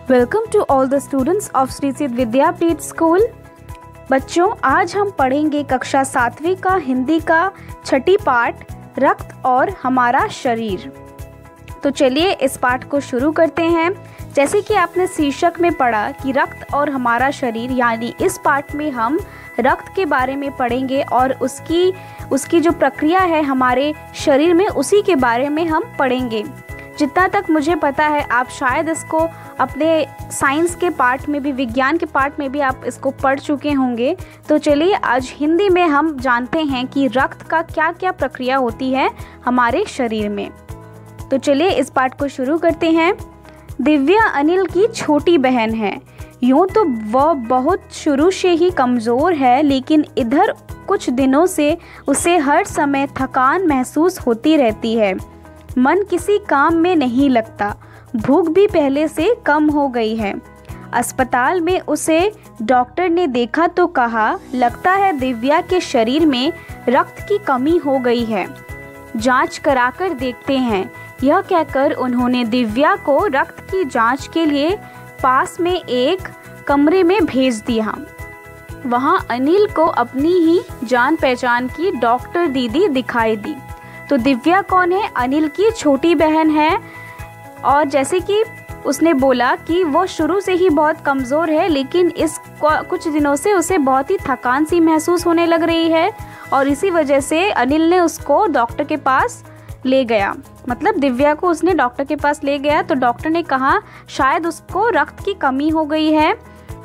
Welcome to all the students of Shri Siddh Vidyapeeth school. बच्चों, आज हम पढ़ेंगे कक्षा 7वीं का हिंदी का छठी पाठ रक्त और हमारा शरीर। तो चलिए इस पाठ को शुरू करते हैं। जैसे कि आपने शीर्षक में पढ़ा कि रक्त और हमारा शरीर, यानी इस पाठ में हम रक्त के बारे में पढ़ेंगे और उसकी जो प्रक्रिया है हमारे शरीर में, उसी के बारे में हम पढ़ेंगे। जितना तक मुझे पता है आप शायद इसको अपने साइंस के पार्ट में भी, विज्ञान के पार्ट में भी आप इसको पढ़ चुके होंगे। तो चलिए आज हिंदी में हम जानते हैं कि रक्त का क्या क्या प्रक्रिया होती है हमारे शरीर में। तो चलिए इस पाठ को शुरू करते हैं। दिव्या अनिल की छोटी बहन है। यूँ तो वह बहुत शुरू से ही कमज़ोर है, लेकिन इधर कुछ दिनों से उसे हर समय थकान महसूस होती रहती है। मन किसी काम में नहीं लगता। भूख भी पहले से कम हो गई है। अस्पताल में उसे डॉक्टर ने देखा तो कहा, लगता है दिव्या के शरीर में रक्त की कमी हो गई है, जांच कराकर देखते हैं। यह कहकर उन्होंने दिव्या को रक्त की जांच के लिए पास में एक कमरे में भेज दिया। वहां अनिल को अपनी ही जान पहचान की डॉक्टर दीदी दिखाई दी। तो दिव्या कौन है? अनिल की छोटी बहन है। और जैसे कि उसने बोला कि वो शुरू से ही बहुत कमज़ोर है, लेकिन इस कुछ दिनों से उसे बहुत ही थकान सी महसूस होने लग रही है और इसी वजह से अनिल ने उसको डॉक्टर के पास ले गया। मतलब दिव्या को उसने डॉक्टर के पास ले गया। तो डॉक्टर ने कहा शायद उसको रक्त की कमी हो गई है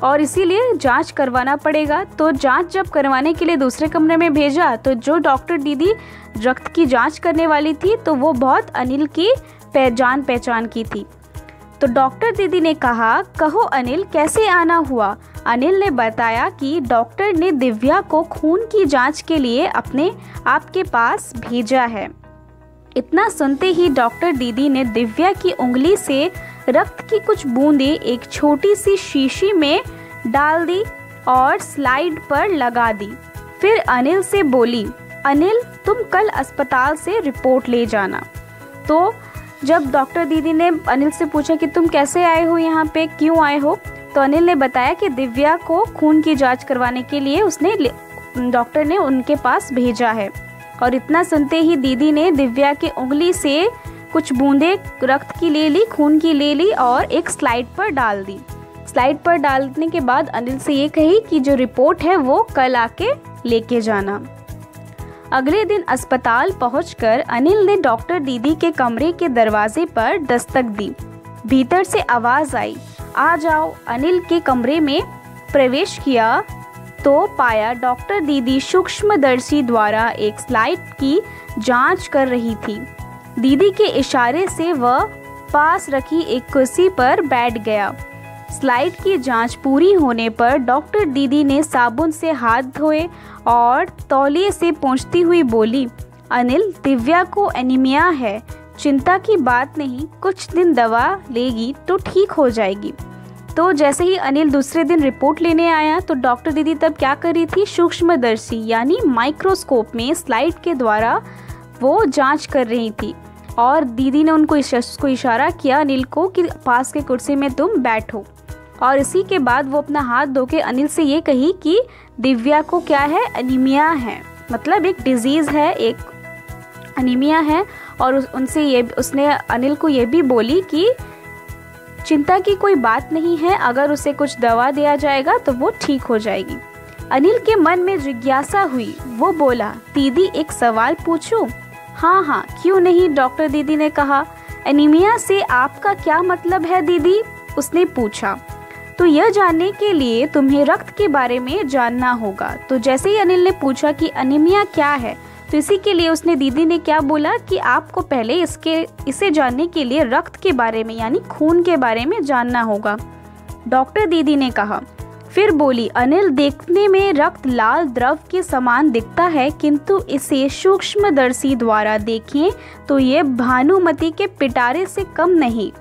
और इसीलिए जांच करवाना पड़ेगा। तो जांच जब करवाने के लिए दूसरे कमरे में भेजा, तो जो डॉक्टर दीदी रक्त की जांच करने वाली थी, तो वो बहुत अनिल की जान पहचान की थी। तो डॉक्टर दीदी ने कहा, कहो अनिल, कैसे आना हुआ? अनिल ने बताया कि डॉक्टर ने दिव्या को खून की जांच के लिए आपके पास भेजा है। इतना सुनते ही डॉक्टर दीदी ने दिव्या की उंगली से रक्त की कुछ बूंदें एक छोटी सी शीशी में डाल दी और स्लाइड पर लगा दी। फिर अनिल से बोली, अनिल तुम कल अस्पताल से रिपोर्ट ले जाना। तो जब डॉक्टर दीदी ने अनिल से पूछा कि तुम कैसे आए हो यहाँ पे, क्यों आए हो, तो अनिल ने बताया कि दिव्या को खून की जांच करवाने के लिए डॉक्टर ने उनके पास भेजा है। और इतना सुनते ही दीदी ने दिव्या की उंगली से कुछ बूंदें रक्त की ले ली, खून की ले ली और एक स्लाइड पर डाल दी। स्लाइड पर डालने के बाद अनिल से ये कही कि जो रिपोर्ट है वो कल आके लेके जाना। अगले दिन अस्पताल पहुंचकर अनिल ने डॉक्टर दीदी के कमरे के दरवाजे पर दस्तक दी। भीतर से आवाज़ आई, आ जाओ। अनिल के कमरे में प्रवेश किया तो पाया डॉक्टर दीदी सूक्ष्मदर्शी द्वारा एक स्लाइड की जांच कर रही थी। दीदी के इशारे से वह पास रखी एक कुर्सी पर बैठ गया। स्लाइड की जांच पूरी होने पर डॉक्टर दीदी ने साबुन से हाथ धोए और तौलिए से पोंछती हुई बोली, अनिल, दिव्या को एनीमिया है। चिंता की बात नहीं, कुछ दिन दवा लेगी तो ठीक हो जाएगी। तो जैसे ही अनिल दूसरे दिन रिपोर्ट लेने आया, तो डॉक्टर दीदी तब क्या कर रही थी? सूक्ष्मदर्शी यानी माइक्रोस्कोप में स्लाइड के द्वारा वो जांच कर रही थी। और दीदी ने उनको इशारा किया अनिल को कि पास के कुर्सी में तुम बैठो। और इसी के बाद वो अपना हाथ धो के अनिल से ये कही कि दिव्या को क्या है? एनीमिया है, मतलब एक डिजीज़ है, एक एनीमिया है। और उसने अनिल को ये भी बोली कि चिंता की कोई बात नहीं है, अगर उसे कुछ दवा दिया जाएगा तो वो ठीक हो जाएगी। अनिल के मन में जिज्ञासा हुई। वो बोला, दीदी एक सवाल पूछूं? हाँ, क्यों नहीं, डॉक्टर दीदी ने कहा। एनीमिया से आपका क्या मतलब है दीदी? उसने पूछा। तो यह जानने के लिए तुम्हें रक्त के बारे में जानना होगा। तो जैसे ही अनिल ने पूछा कि एनीमिया क्या है, तो इसी के लिए उसने दीदी ने क्या बोला कि आपको पहले इसे जानने के लिए रक्त के बारे में यानी खून के बारे में जानना होगा, डॉक्टर दीदी ने कहा। फिर बोली, अनिल, देखने में रक्त लाल द्रव के समान दिखता है, किंतु इसे सूक्ष्मदर्शी द्वारा देखें तो ये भानुमति के पिटारे से कम नहीं।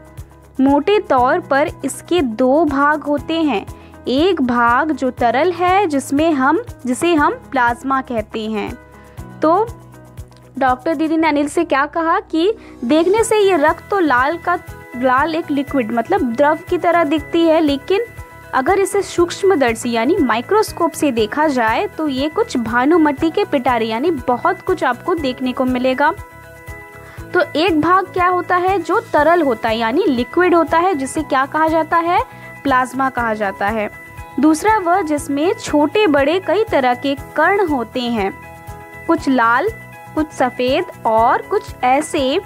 मोटे तौर पर इसके दो भाग होते हैं। एक भाग जो तरल है, जिसे हम प्लाज्मा कहते हैं। तो डॉक्टर दीदी ने अनिल से क्या कहा कि देखने से ये रक्त तो लाल का लाल एक लिक्विड मतलब द्रव की तरह दिखती है, लेकिन अगर इसे सूक्ष्मदर्शी यानी माइक्रोस्कोप से देखा जाए तो ये कुछ भानुमति के पिटारे यानी बहुत कुछ आपको देखने को मिलेगा। तो एक भाग क्या होता है जो तरल होता है यानी लिक्विड होता है, जिसे क्या कहा जाता है, प्लाज्मा कहा जाता है। दूसरा वह जिसमें छोटे बड़े कई तरह के कण होते हैं, कुछ लाल, कुछ सफ़ेद और कुछ ऐसे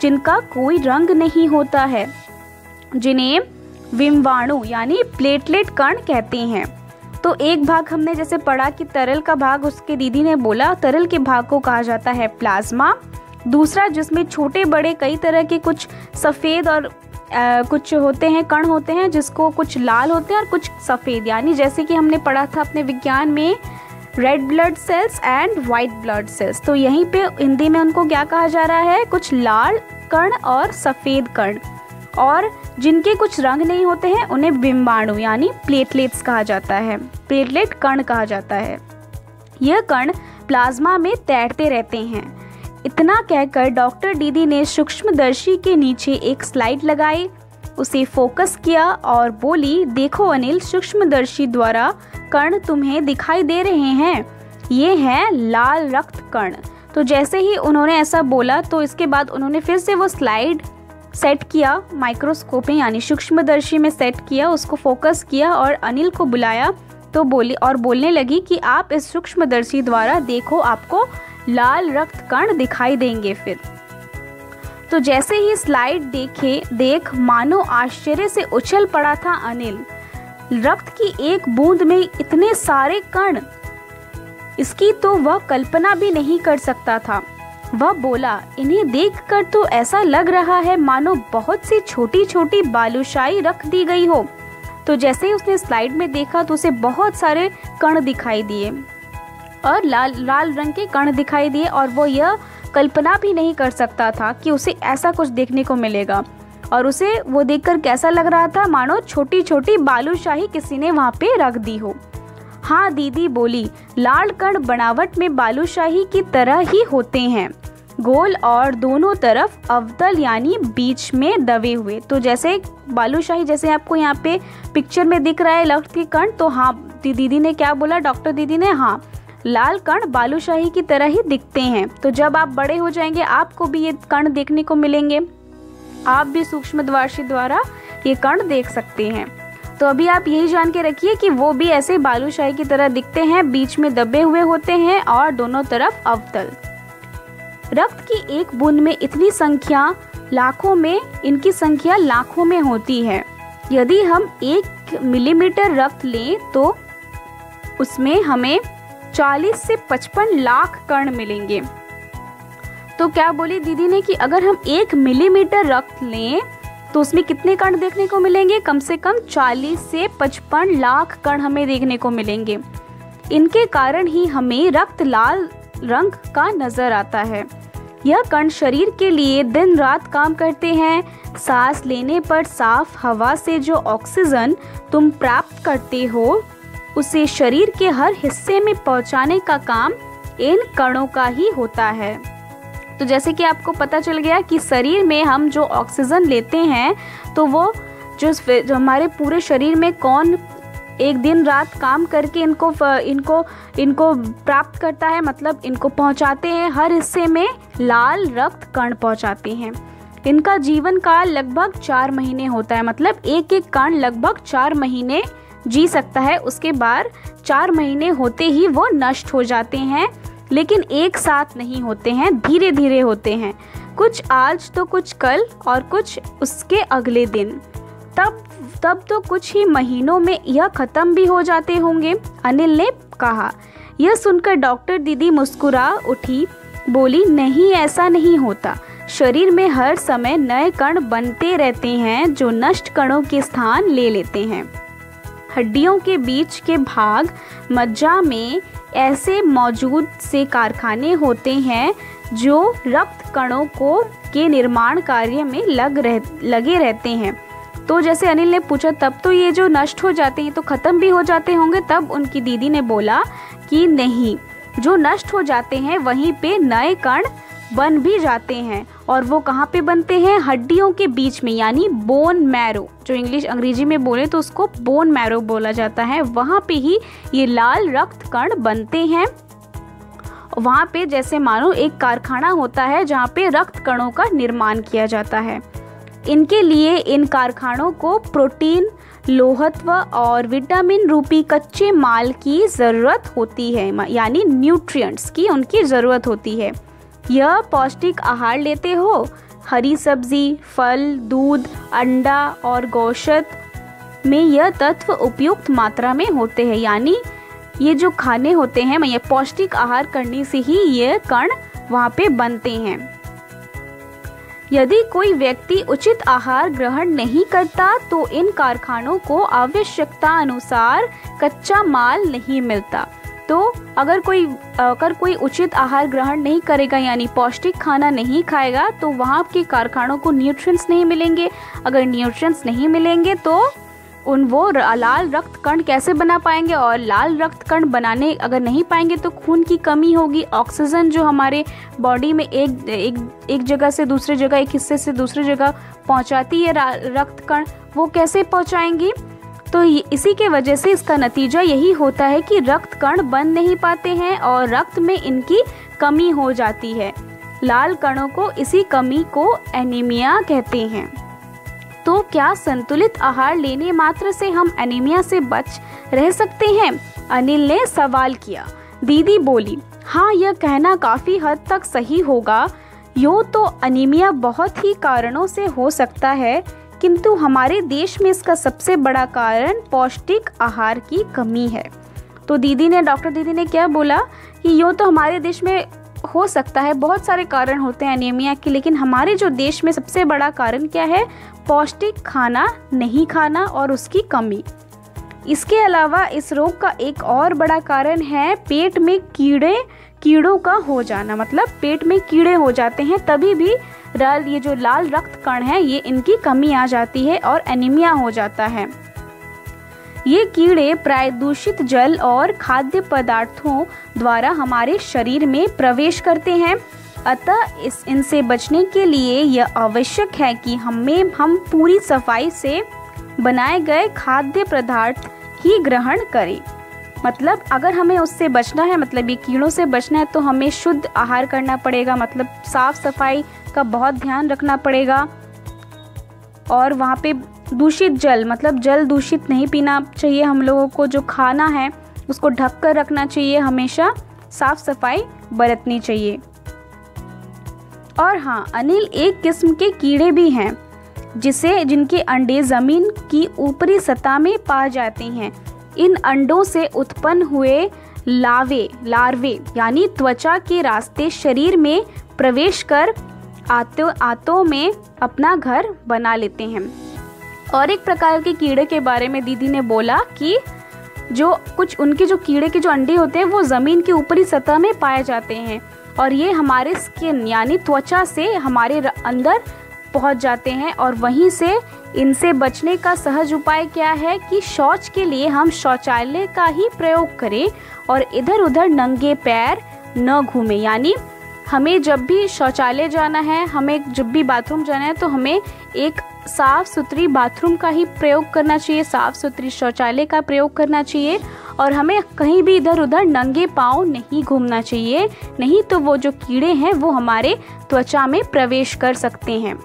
जिनका कोई रंग नहीं होता है, जिन्हें विम्वाणु यानी प्लेटलेट कण कहते हैं। तो एक भाग हमने जैसे पढ़ा कि तरल का भाग, उसके दीदी ने बोला तरल के भाग को कहा जाता है प्लाज्मा। दूसरा जिसमें छोटे बड़े कई तरह के कुछ सफ़ेद और कुछ होते हैं, कण होते हैं, जिसको कुछ लाल होते हैं और कुछ सफ़ेद, यानी जैसे कि हमने पढ़ा था अपने विज्ञान में red blood cells and white blood cells. तो यहीं पे हिंदी में उनको क्या कहा जा रहा है, कुछ लाल कण और सफ़ेद कण, और जिनके कुछ रंग नहीं होते हैं उन्हें विम्वाणु यानी प्लेटलेट्स कहा जाता है, प्लेटलेट कण कहा जाता है। यह कण प्लाज्मा में तैरते रहते हैं। इतना कहकर डॉक्टर दीदी ने सूक्ष्मदर्शी के नीचे एक स्लाइड लगाई, उसे फोकस किया और बोली, देखो अनिल, सूक्ष्मदर्शी द्वारा कण तुम्हें दिखाई दे रहे हैं, ये हैं लाल रक्त कण। तो जैसे ही उन्होंने ऐसा बोला तो इसके बाद उन्होंने फिर से वो स्लाइड सेट किया माइक्रोस्कोप में यानी सूक्ष्मदर्शी में सेट किया, उसको फोकस किया और अनिल को बुलाया तो बोलने लगी कि आप इस सूक्ष्मदर्शी द्वारा देखो, आपको लाल रक्त कण दिखाई देंगे। फिर तो जैसे ही स्लाइड देख मानो आश्चर्य से उछल पड़ा था अनिल। रक्त की एक बूंद में इतने सारे कण, इसकी तो वह कल्पना भी नहीं कर सकता था। वह बोला, इन्हें देखकर तो ऐसा लग रहा है मानो बहुत सी छोटी छोटी बालूशाही रख दी गई हो। तो जैसे ही उसने स्लाइड में देखा तो उसे बहुत सारे कण दिखाई दिए और लाल रंग के कण दिखाई दिए, और वो यह कल्पना भी नहीं कर सकता था कि उसे ऐसा कुछ देखने को मिलेगा। और उसे वो देखकर कैसा लग रहा था, मानो छोटी छोटी बालूशाही किसी ने वहाँ पे रख दी हो। हाँ, दीदी बोली, लाल कण बनावट में बालूशाही की तरह ही होते हैं, गोल और दोनों तरफ अवतल यानी बीच में दबे हुए। तो जैसे बालूशाही जैसे आपको यहाँ पे पिक्चर में दिख रहा है रक्त के कण, तो हाँ दीदी ने क्या बोला, डॉक्टर दीदी ने, हाँ लाल कण बालूशाही की तरह ही दिखते हैं। तो जब आप बड़े हो जाएंगे आपको भी ये कण देखने को मिलेंगे, आप भी सूक्ष्मदर्शी द्वारा ये कण देख सकते हैं। तो अभी आप यही जान के रखिए कि वो भी ऐसे बालूशाही की तरह दिखते हैं, बीच में दबे हुए होते हैं और दोनों तरफ अवतल। रक्त की एक बूंद में इतनी संख्या लाखों में, इनकी संख्या लाखों में होती है। यदि हम 1 मिलीमीटर रक्त लें तो उसमें हमें 40 से 55 लाख कण मिलेंगे। तो क्या बोली दीदी ने कि अगर हम 1 मिलीमीटर रक्त लें तो उसमें कितने कण देखने को मिलेंगे, कम से कम 40 से 55 लाख कण हमें देखने को मिलेंगे। इनके कारण ही हमें रक्त लाल रंग का नजर आता है। यह कण शरीर के लिए दिन रात काम करते हैं। सांस लेने पर साफ हवा से जो ऑक्सीजन तुम प्राप्त करते हो उसे शरीर के हर हिस्से में पहुंचाने का काम इन कणों का ही होता है। तो जैसे कि आपको पता चल गया कि शरीर में हम जो ऑक्सीजन लेते हैं तो वो जो हमारे पूरे शरीर में कौन एक दिन रात काम करके इनको प्राप्त करता है, मतलब इनको पहुंचाते हैं, हर हिस्से में लाल रक्त कण पहुंचाते हैं। इनका जीवन काल लगभग 4 महीने होता है, मतलब एक एक कण लगभग 4 महीने जी सकता है। उसके बाद 4 महीने होते ही वो नष्ट हो जाते हैं, लेकिन एक साथ नहीं होते हैं, धीरे धीरे होते हैं, कुछ आज तो कुछ कल और कुछ उसके अगले दिन। तब तो कुछ ही महीनों में यह खत्म भी हो जाते होंगे, अनिल ने कहा। यह सुनकर डॉक्टर दीदी मुस्कुरा उठी, बोली, नहीं ऐसा नहीं होता। शरीर में हर समय नए कण बनते रहते हैं जो नष्ट कणों के स्थान ले लेते हैं। हड्डियों के बीच के भाग मज्जा में ऐसे मौजूद से कारखाने होते हैं जो रक्त कणों के निर्माण कार्य में लगे रहते हैं। तो जैसे अनिल ने पूछा तब तो ये जो नष्ट हो जाते हैं तो ख़त्म भी हो जाते होंगे, तब उनकी दीदी ने बोला कि नहीं, जो नष्ट हो जाते हैं वहीं पे नए कण बन भी जाते हैं और वो कहाँ पे बनते हैं? हड्डियों के बीच में, यानी बोन मैरो, जो अंग्रेजी में बोले तो उसको बोन मैरो बोला जाता है। वहाँ पे ही ये लाल रक्त कण बनते हैं। वहाँ पे जैसे मानो एक कारखाना होता है जहाँ पे रक्त कणों का निर्माण किया जाता है। इनके लिए इन कारखानों को प्रोटीन, लोहत्व और विटामिन रूपी कच्चे माल की ज़रूरत होती है, यानी न्यूट्रिएंट्स की उनकी ज़रूरत होती है। यह पौष्टिक आहार लेते हो, हरी सब्जी, फल, दूध, अंडा और गोश्त में यह तत्व उपयुक्त मात्रा में होते हैं, यानी ये जो खाने होते हैं ये पौष्टिक आहार करने से ही ये कण वहाँ पे बनते हैं। यदि कोई व्यक्ति उचित आहार ग्रहण नहीं करता तो इन कारखानों को आवश्यकता अनुसार कच्चा माल नहीं मिलता। तो अगर कोई उचित आहार ग्रहण नहीं करेगा, यानी पौष्टिक खाना नहीं खाएगा, तो वहाँ के कारखानों को न्यूट्रिएंट्स नहीं मिलेंगे। अगर न्यूट्रिएंट्स नहीं मिलेंगे तो वो लाल रक्त कण कैसे बना पाएंगे, और लाल रक्त कण बनाने अगर नहीं पाएंगे तो खून की कमी होगी। ऑक्सीजन जो हमारे बॉडी में एक जगह से दूसरी जगह, एक हिस्से से दूसरी जगह पहुंचाती है रक्त कण, वो कैसे पहुंचाएंगी? तो इसी के वजह से इसका नतीजा यही होता है कि रक्त कण बन नहीं पाते हैं और रक्त में इनकी कमी हो जाती है। लाल कणों को, इसी कमी को एनीमिया कहते हैं। तो क्या संतुलित आहार लेने मात्र से हम एनीमिया से बच रह सकते हैं? अनिल ने सवाल किया। दीदी बोली, हाँ, यह कहना काफ़ी हद तक सही होगा। यूँ तो एनीमिया बहुत ही कारणों से हो सकता है, किंतु हमारे देश में इसका सबसे बड़ा कारण पौष्टिक आहार की कमी है। तो डॉक्टर दीदी ने क्या बोला कि यूँ तो हमारे देश में हो सकता है, बहुत सारे कारण होते हैं एनीमिया के, लेकिन हमारे जो देश में सबसे बड़ा कारण क्या है? पौष्टिक खाना नहीं खाना और उसकी कमी। इसके अलावा इस रोग का एक और बड़ा कारण है पेट में कीड़ों का हो जाना, मतलब पेट में कीड़े हो जाते हैं, तभी भी ये जो लाल रक्त कण है ये इनकी कमी आ जाती है और एनीमिया हो जाता है। ये कीड़े प्राय दूषित जल और खाद्य पदार्थों द्वारा हमारे शरीर में प्रवेश करते हैं। अतः इनसे बचने के लिए यह आवश्यक है कि हम पूरी सफाई से बनाए गए खाद्य पदार्थ ही ग्रहण करें। मतलब अगर हमें उससे बचना है, मतलब ये कीड़ों से बचना है, तो हमें शुद्ध आहार करना पड़ेगा, मतलब साफ सफाई का बहुत ध्यान रखना पड़ेगा। और वहाँ पे दूषित जल, मतलब जल दूषित नहीं पीना चाहिए हम लोगों को। जो खाना है उसको ढक कर रखना चाहिए, हमेशा साफ सफाई बरतनी चाहिए। और हाँ अनिल, एक किस्म के कीड़े भी हैं जिनके अंडे ज़मीन की ऊपरी सतह में पाए जाते हैं। इन अंडों से उत्पन्न हुए लार्वे यानी त्वचा के रास्ते शरीर में प्रवेश कर आंतों में अपना घर बना लेते हैं। और एक प्रकार के कीड़े के बारे में दीदी ने बोला कि उनके जो कीड़े के जो अंडे होते हैं वो ज़मीन की ऊपरी सतह में पाए जाते हैं और ये हमारे स्किन यानी त्वचा से हमारे अंदर पहुंच जाते हैं। और वहीं से इनसे बचने का सहज उपाय क्या है कि शौच के लिए हम शौचालय का ही प्रयोग करें और इधर उधर नंगे पैर न घूमें। यानी हमें जब भी शौचालय जाना है, हमें जब भी बाथरूम जाना है, तो हमें एक साफ़ सुथरी बाथरूम का ही प्रयोग करना चाहिए, साफ़ सुथरी शौचालय का प्रयोग करना चाहिए। और हमें कहीं भी इधर उधर नंगे पाँव नहीं घूमना चाहिए, नहीं तो वो जो कीड़े हैं वो हमारे त्वचा में प्रवेश कर सकते हैं।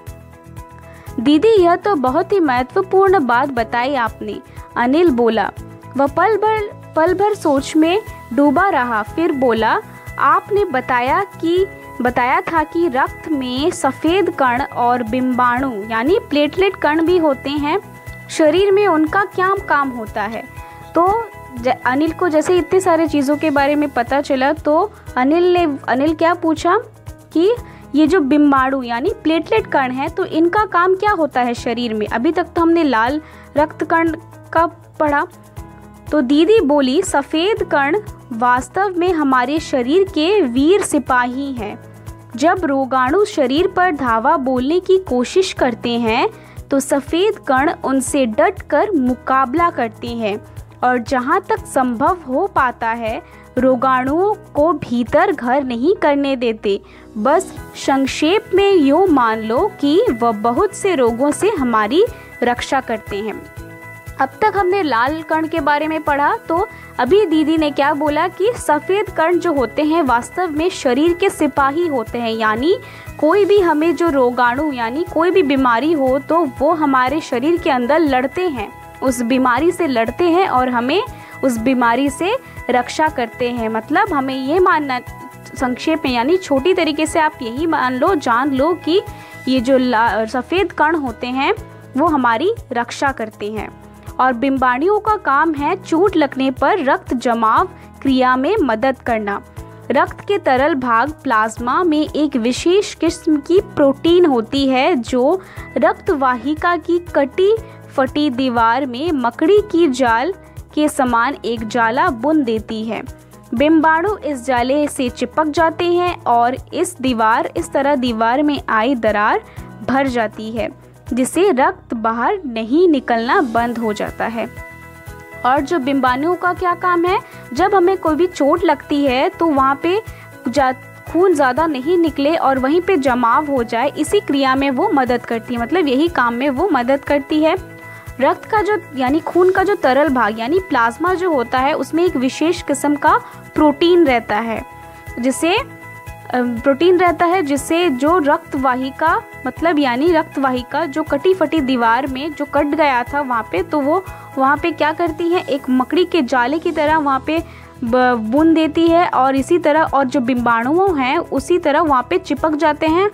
दीदी, यह तो बहुत ही महत्वपूर्ण बात बताई आपने, अनिल बोला। वह पल भर सोच में डूबा रहा, फिर बोला, आपने बताया था कि रक्त में सफ़ेद कण और बिंबाणु यानी प्लेटलेट कण भी होते हैं, शरीर में उनका क्या काम होता है? तो अनिल को जैसे इतने सारे चीज़ों के बारे में पता चला तो अनिल क्या पूछा कि ये जो बिंबाणु यानी प्लेटलेट कण है तो इनका काम क्या होता है शरीर में? अभी तक तो हमने लाल रक्त कण का पढ़ा। तो दीदी बोली, सफ़ेद कण वास्तव में हमारे शरीर के वीर सिपाही हैं। जब रोगाणु शरीर पर धावा बोलने की कोशिश करते हैं तो सफ़ेद कण उनसे डट कर मुकाबला करते हैं। और जहाँ तक संभव हो पाता है रोगाणुओं को भीतर घर नहीं करने देते। बस संक्षेप में यूँ मान लो कि वह बहुत से रोगों से हमारी रक्षा करते हैं। अब तक हमने लाल कण के बारे में पढ़ा, तो अभी दीदी ने क्या बोला कि सफ़ेद कण जो होते हैं वास्तव में शरीर के सिपाही होते हैं, यानी कोई भी हमें जो रोगाणु यानी कोई भी बीमारी हो तो वो हमारे शरीर के अंदर लड़ते हैं, उस बीमारी से लड़ते हैं और हमें उस बीमारी से रक्षा करते हैं। मतलब हमें ये मानना संक्षेप में यानी छोटी तरीके से आप यही जान लो कि ये जो सफ़ेद कण होते हैं वो हमारी रक्षा करते हैं। और बिम्बाणुओं का काम है चोट लगने पर रक्त जमाव क्रिया में मदद करना। रक्त के तरल भाग प्लाज्मा में एक विशेष किस्म की प्रोटीन होती है जो रक्त वाहिका की कटी फटी दीवार में मकड़ी की जाल के समान एक जाला बुन देती है। बिम्बाणु इस जाले से चिपक जाते हैं और इस तरह दीवार में आई दरार भर जाती है, जिससे रक्त बाहर नहीं निकलना बंद हो जाता है। और जो बिम्बाणुओं का क्या काम है, जब हमें कोई भी चोट लगती है तो वहाँ पे खून ज़्यादा नहीं निकले और वहीं पे जमाव हो जाए, इसी क्रिया में वो मदद करती है। मतलब यही काम में वो मदद करती है। रक्त का जो यानी खून का जो तरल भाग यानी प्लाज्मा जो होता है उसमें एक विशेष किस्म का प्रोटीन रहता है, जिससे जो रक्त वाहिका मतलब यानी रक्त वाहिका जो कटी फटी दीवार में जो कट गया था वहाँ पे, तो वो वहाँ पे क्या करती है, एक मकड़ी के जाले की तरह वहाँ पे बुन देती है और इसी तरह और जो बिम्बाणुओं हैं उसी तरह वहाँ पे चिपक जाते हैं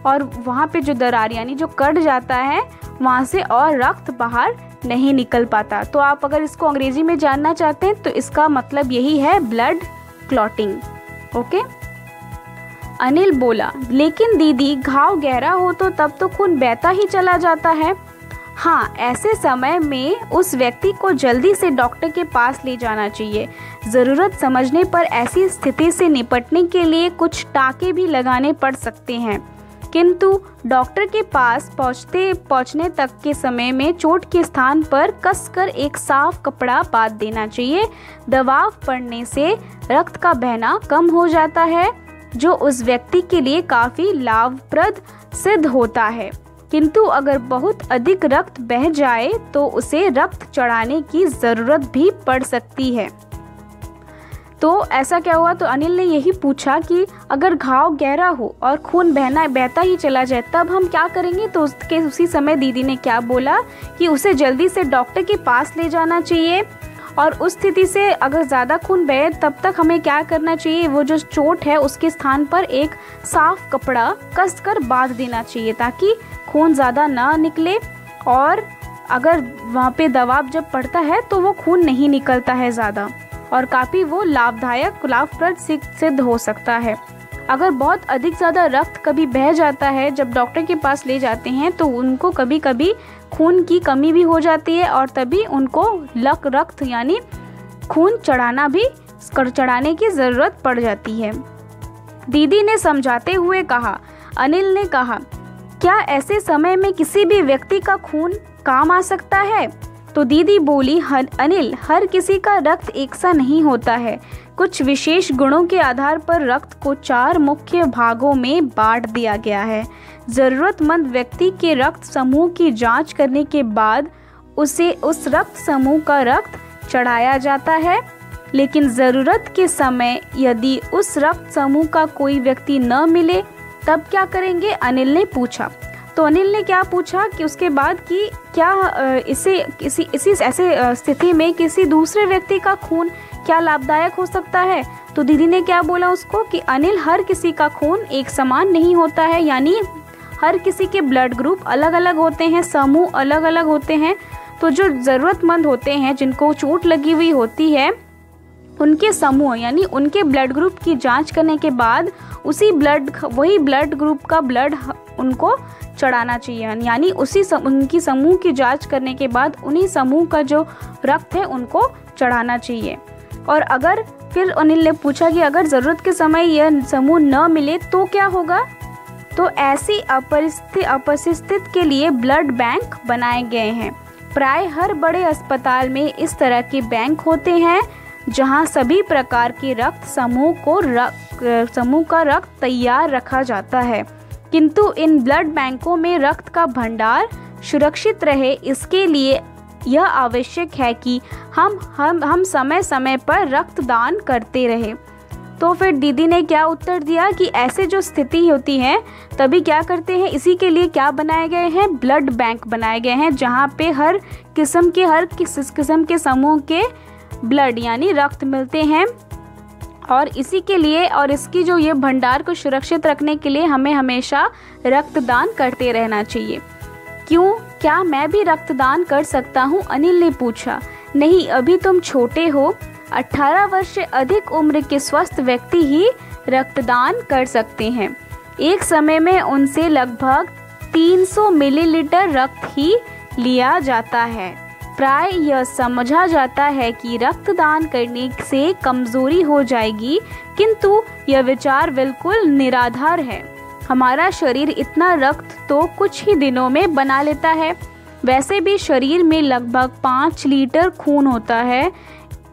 और वहाँ पे जो दरार यानी जो कट जाता है वहाँ से और रक्त बाहर नहीं निकल पाता। तो आप अगर इसको अंग्रेजी में जानना चाहते हैं तो इसका मतलब यही है ब्लड क्लॉटिंग। ओके। अनिल बोला, लेकिन दीदी घाव गहरा हो तो तब तो खून बहता ही चला जाता है। हाँ, ऐसे समय में उस व्यक्ति को जल्दी से डॉक्टर के पास ले जाना चाहिए। ज़रूरत समझने पर ऐसी स्थिति से निपटने के लिए कुछ टाँके भी लगाने पड़ सकते हैं, किंतु डॉक्टर के पास पहुंचने तक के समय में चोट के स्थान पर कसकर एक साफ कपड़ा बांध देना चाहिए। दबाव पड़ने से रक्त का बहना कम हो जाता है, जो उस व्यक्ति के लिए काफ़ी लाभप्रद सिद्ध होता है। किंतु अगर बहुत अधिक रक्त बह जाए तो उसे रक्त चढ़ाने की ज़रूरत भी पड़ सकती है। तो ऐसा क्या हुआ, तो अनिल ने यही पूछा कि अगर घाव गहरा हो और खून बहता ही चला जाए तब हम क्या करेंगे। तो उसी समय दीदी ने क्या बोला कि उसे जल्दी से डॉक्टर के पास ले जाना चाहिए और उस स्थिति से अगर ज़्यादा खून बहे तब तक हमें क्या करना चाहिए, वो जो चोट है उसके स्थान पर एक साफ कपड़ा कसकर बांध देना चाहिए ताकि खून ज़्यादा ना निकले और अगर वहाँ पे दबाव जब पड़ता है तो वो खून नहीं निकलता है ज़्यादा और काफ़ी वो लाभप्रद सिद्ध हो सकता है। अगर बहुत अधिक ज़्यादा रक्त कभी बह जाता है जब डॉक्टर के पास ले जाते हैं तो उनको कभी कभी खून की कमी भी हो जाती है और तभी उनको रक्त यानी खून चढ़ाने की ज़रूरत पड़ जाती है। दीदी ने समझाते हुए कहा। अनिल ने कहा, क्या ऐसे समय में किसी भी व्यक्ति का खून काम आ सकता है? तो दीदी बोली, अनिल, हर किसी का रक्त एक सा नहीं होता है। कुछ विशेष गुणों के आधार पर रक्त को 4 मुख्य भागों में बांट दिया गया है। ज़रूरतमंद व्यक्ति के रक्त समूह की जांच करने के बाद उसे उस रक्त समूह का रक्त चढ़ाया जाता है, लेकिन ज़रूरत के समय यदि उस रक्त समूह का कोई व्यक्ति न मिले तब क्या करेंगे, अनिल ने पूछा। तो अनिल ने क्या पूछा कि उसके बाद कि क्या इसी ऐसे स्थिति में किसी दूसरे व्यक्ति का खून क्या लाभदायक हो सकता है। तो दीदी ने क्या बोला उसको कि अनिल, हर किसी का खून एक समान नहीं होता है, यानी हर किसी के ब्लड ग्रुप अलग अलग होते हैं, समूह अलग अलग होते हैं। तो जो ज़रूरतमंद होते हैं जिनको चोट लगी हुई होती है उनके समूह यानी उनके ब्लड ग्रुप की जांच करने के बाद वही ब्लड ग्रुप का ब्लड उनको चढ़ाना चाहिए, यानी उनकी समूह की जांच करने के बाद उन्हीं समूह का जो रक्त है उनको चढ़ाना चाहिए। और अगर फिर अनिल ने पूछा कि अगर ज़रूरत के समय यह समूह न मिले तो क्या होगा। तो ऐसी अपरिस्थिति के लिए ब्लड बैंक बनाए गए हैं। प्राय हर बड़े अस्पताल में इस तरह के बैंक होते हैं जहां सभी प्रकार के रक्त समूह का रक्त तैयार रखा जाता है। किंतु इन ब्लड बैंकों में रक्त का भंडार सुरक्षित रहे, इसके लिए यह आवश्यक है कि हम समय समय पर रक्तदान करते रहें। तो फिर दीदी ने क्या उत्तर दिया कि ऐसे जो स्थिति होती है तभी क्या करते हैं, इसी के लिए क्या बनाए गए हैं, ब्लड बैंक बनाए गए हैं, जहाँ पे हर किस्म के समूह के ब्लड यानी रक्त मिलते हैं। और इसी के लिए और इसकी जो ये भंडार को सुरक्षित रखने के लिए हमें हमेशा रक्तदान करते रहना चाहिए। क्यों, क्या मैं भी रक्तदान कर सकता हूँ? अनिल ने पूछा। नहीं, अभी तुम छोटे हो। 18 वर्ष से अधिक उम्र के स्वस्थ व्यक्ति ही रक्तदान कर सकते हैं। एक समय में उनसे लगभग 300 मिलीलीटर रक्त ही लिया जाता है। प्राय यह समझा जाता है कि रक्तदान करने से कमजोरी हो जाएगी, किंतु यह विचार बिल्कुल निराधार है। हमारा शरीर इतना रक्त तो कुछ ही दिनों में बना लेता है। वैसे भी शरीर में लगभग 5 लीटर खून होता है।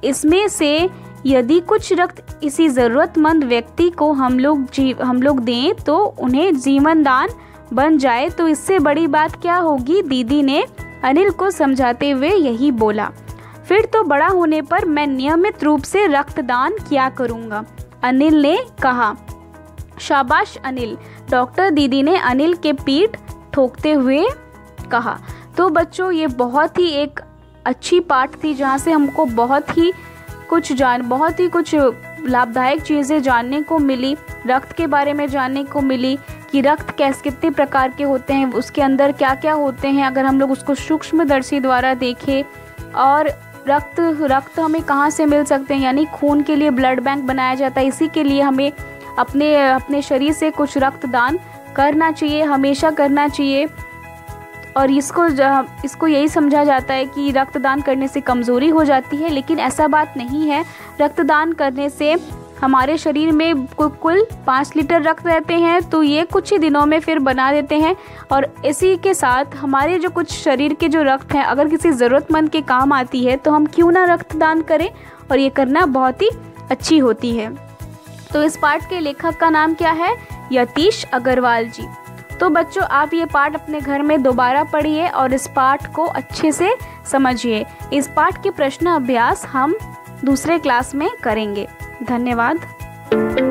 इसमें से यदि कुछ रक्त किसी ज़रूरतमंद व्यक्ति को हम लोग दें तो उन्हें जीवन दान बन जाए तो इससे बड़ी बात क्या होगी। दीदी ने अनिल को समझाते हुए यही बोला। फिर तो बड़ा होने पर मैं नियमित रूप से रक्तदान किया करूँगा, अनिल ने कहा। शाबाश अनिल, डॉक्टर दीदी ने अनिल के पीठ ठोकते हुए कहा। तो बच्चों, ये बहुत ही एक अच्छी पाठ थी जहाँ से हमको बहुत ही कुछ लाभदायक चीज़ें जानने को मिली, रक्त के बारे में जानने को मिली कि रक्त कितने प्रकार के होते हैं, उसके अंदर क्या क्या होते हैं अगर हम लोग उसको सूक्ष्मदर्शी द्वारा देखें। और रक्त हमें कहाँ से मिल सकते हैं, यानी खून के लिए ब्लड बैंक बनाया जाता है। इसी के लिए हमें अपने शरीर से कुछ रक्तदान करना चाहिए, हमेशा करना चाहिए। और इसको यही समझा जाता है कि रक्तदान करने से कमज़ोरी हो जाती है, लेकिन ऐसा बात नहीं है। रक्तदान करने से हमारे शरीर में कुल 5 लीटर रक्त रहते हैं, तो ये कुछ ही दिनों में फिर बना देते हैं। और इसी के साथ हमारे जो कुछ शरीर के जो रक्त हैं, अगर किसी ज़रूरतमंद के काम आती है तो हम क्यों ना रक्तदान करें, और ये करना बहुत ही अच्छी होती है। तो इस पाठ के लेखक का नाम क्या है? यतीश अग्रवाल जी। तो बच्चों, आप ये पाठ अपने घर में दोबारा पढ़िए और इस पाठ को अच्छे से समझिए। इस पाठ के प्रश्न अभ्यास हम दूसरे क्लास में करेंगे। धन्यवाद।